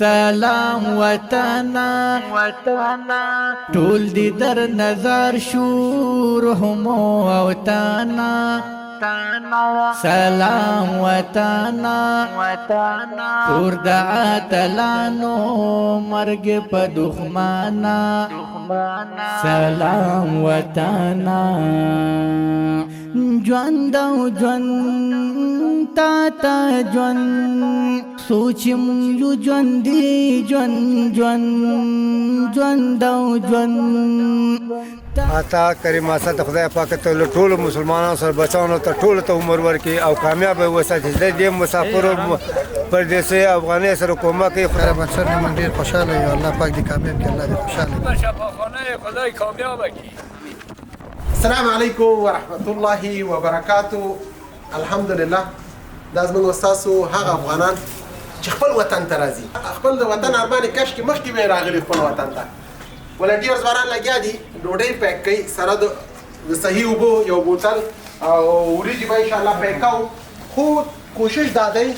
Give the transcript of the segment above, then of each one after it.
سلام وطنا ټول دي در نظر شور همو او تانا سلام وطنا کور د اتلانو مرګ په دښمنا سلام وطنا ژوند او ژوند تا ژوند سوچ مونږ ژوندې ژوند او ژوند آتا کریم آسا ته خدای پاک ته ټول مسلمانانو سره بچاونو ته ټول ته عمر ورکړي او کامیاب وساتي د دې مسافرو پردیسي افغاني سره کومه کوي خدای بچر نه من ډیر خوشاله یم الله پاک دې کامیاب کړي الله دې خوشاله شفاخانه خدای کامیاب کړي. السلام علیکم ورحمت الله وبرکاتو. الحمدلله دا زموږ استاسو هغه افغانان چې خپل وطن ته راځي خپل د وطن ارمان کش کې مخکې به راغلي خپل وطن ته ولنټیر ځوانان لګیا دي ډوډۍ پیک کوي سره د صحیح اوبو یو بوتل او وریجې به انشاءالله پیکاو خو کوشش دا دی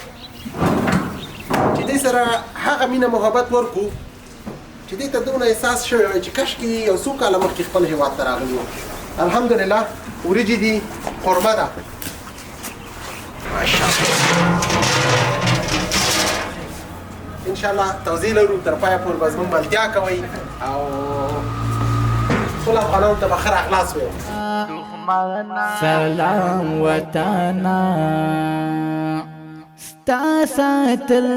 چې دې سره هغه مینه محبت ورکړو چې دې ته دونه احساس شوی وي چې کاشکې یو څو کاله مخکې خپل هېواد ته راغلي وو. الحمدلله وریجې دي قورمه ده انشاءالله توزیع لرو تر پایه پورې به زموږ ملتیا کوئ او ټول افغانانو ته به ښه راغلاست ویل. سلام وطنا ستا ساتل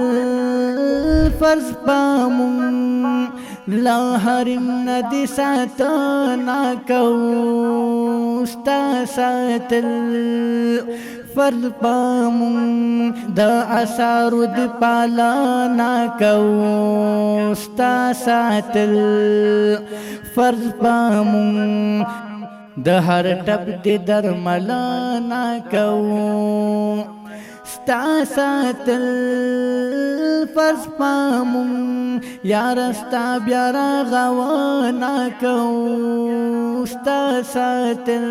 فرض پامون لا حرم ندی ساتنا کو ستا ساتل فرض پامون دا اثارو دی پالانا کو ستا ساتل فرض پامون د هر ټپ دی درملانا کو ستا ساتل فرض پامون یار ستا بیا راغوانا کو ستا ساتل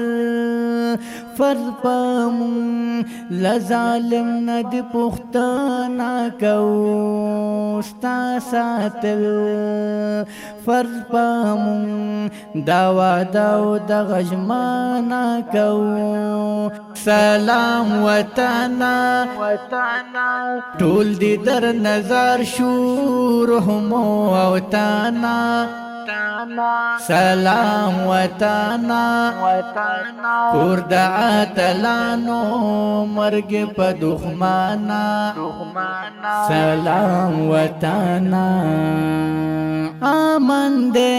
فرض پامون لظالم ندی پختانا کو ستا ساتل فرض پامون داوا داو د غجمانا کو سلام وطنا ټول دي در نظر شور همو او تانا سلام وطنا کور د اتلانو مرګ په دښمنا سلام وطنا امن دې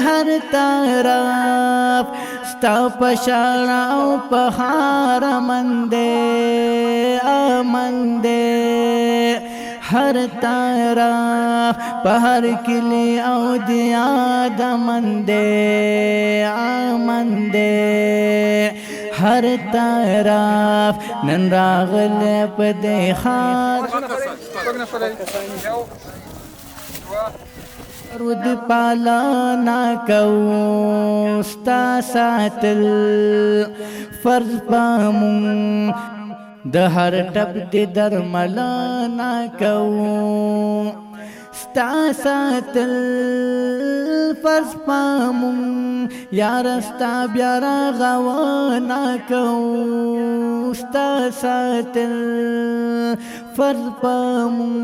هر طرف ستا پشان او پهار من دې امن دې هر طرف پهر کلی او دیا دمن دې امن دې هر طرف نن راغل په دې خاط رود پالانا کو ستا ساتل فرض پامون د هر ټپ دی درملانا کو ستا ساتل فرض پامون یار ستا بیا راغوانا کو ستا ساتل فرض پامون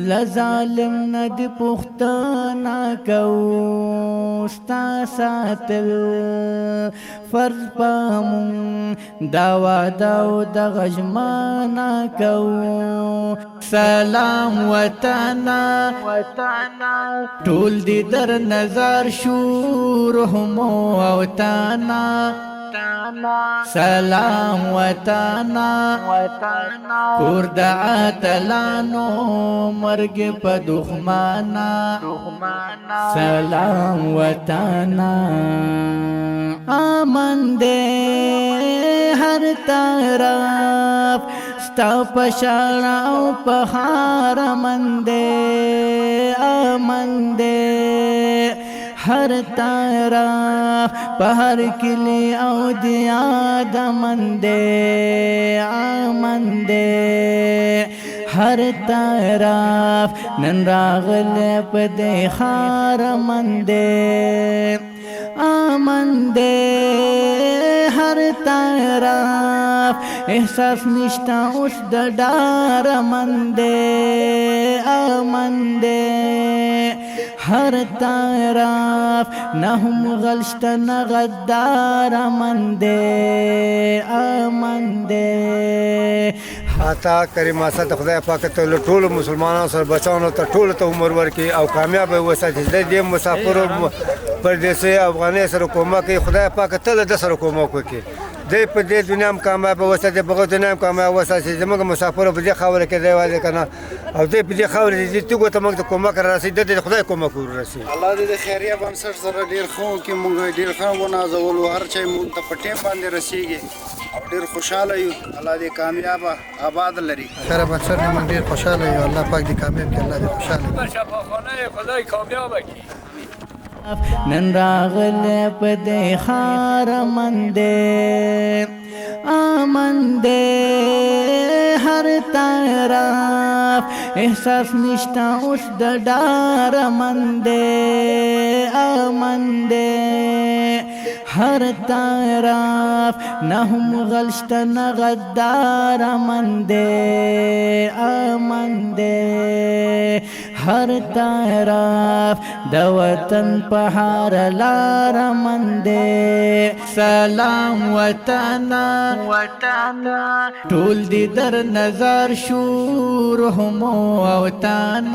لظالم ندی پختانا کو ستا ساتل فرض پامون داوا داو د غجمانا کو سلام وطنا ټول دي در نظر شور همو او تانا سلام وطنا کور د اتلانو مرګ په دښمنا سلام وطنا امن دې هر طرف ستا پشان او پهار من دې امن دې هر طرف پهر کلی او دیا دمن دے آمن دے هر طرف نن راغله په دې خار من دې امن دې هر طرف احساس نشتا اوس د ډار من دې امن دې هر طرف نه هم غلشت نه غدار من دې امن دې عطا کریم سات خدای پاک ته ټول مسلمانانو سره بچاونو ته ټول ته عمر ورکړي او کامیاب وساتي د دې مسافرو پردیسي افغاني سره کومک کوي خدای پاک ته د سره کومک وکړي د په دې دنیا هم کامیاب وساتي په دنیا هم کامیاب وساتي زموږ مسافرو په دې خاوره کې دی وایي کنه او دې په دې خاوره دې ته ته موږ ته کومک راسي د خدای کومک ورسي الله دې د خیریه بنسټ سره ډیر خو کې موږ ډیر ښه ونازولو هر چا موږ ته په ټیم باندې رسیږي ډیر خوشاله یو الله دې کامیاب آباد لري خیر بچر نه من ډیر خوشاله یو الله پاک دې کامیاب کړي الله دې خوشاله شفاخانه خدای کامیاب کړي نن راغله په دې خار من دې امن دې هر طرف احساس نشتا اوس د ډار من دې امن دې هر طرف نه هم غلشت نه غدار من دې امن دې هر طرف د وطن په هر لار من دې سلام وطن ټول دې در نظر شو روح مو وطن